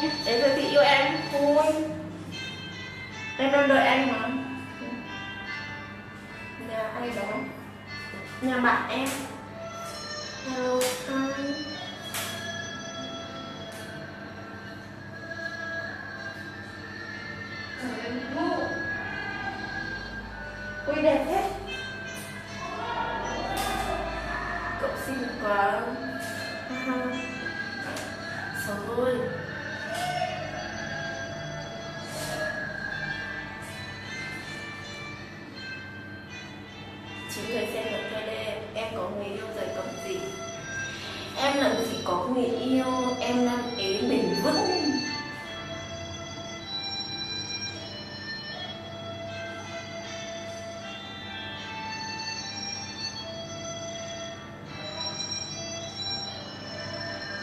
nhé. Để rồi thì yêu em thôi. Em đang đợi anh mà. Nhà ai đó? Nhà bạn em. Hello, hi. Ui đẹp thế. Cậu xinh quá. Sợ ơi. Chị người xem được cho đây. Em có người yêu rồi còn gì. Em làm gì có người yêu. Em đang ế bền vững.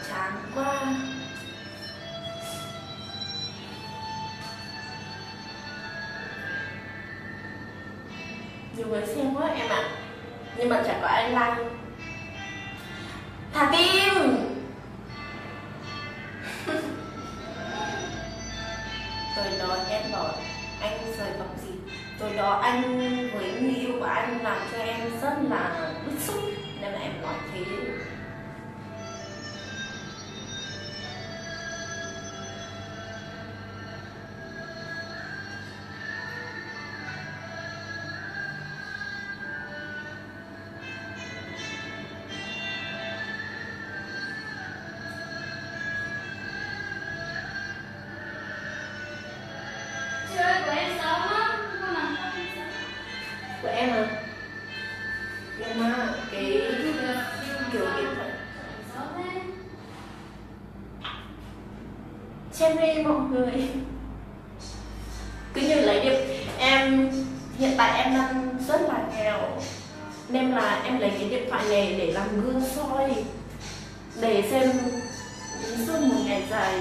Chán quá. Nhiều người xem quá em ạ. Nhưng mà chẳng có ai like. Thả tim. Tối đó em bảo anh rời bằng gì. Tối đó anh với người yêu của anh làm cho em rất là bức xúc. Nên là em nói thế. Chơi của em sớm á, con làm không sớm. Của em à? Nhưng mà cái kiểu điện thoại Sớm thế. xem đi mọi người. Cứ như lấy điện em hiện tại em đang rất là nghèo nên là em lấy cái điện thoại này để làm gương soi để xem suốt một ngày dài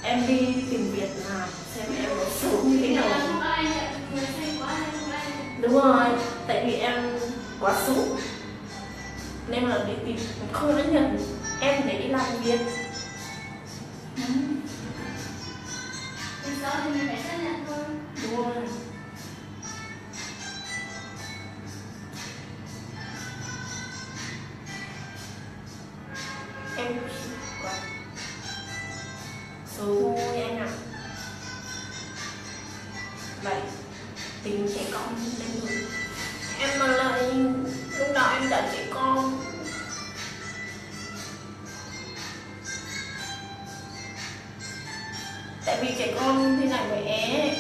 em đi tìm việc làm xem em có xấu như thế nào. Không ai nhận người xem quá hay không ai nhận. Đúng rồi, tại vì em quá xấu nên là đi tìm không ai nhận em để đi làm việc. Thì sớm thì mình phải chấp nhận thôi. Đúng rồi. Em quá xấu thôi anh ạ. Vậy tính trẻ con lên rồi em mà lại lúc nào em đã trẻ con. Tại vì trẻ con thế này với é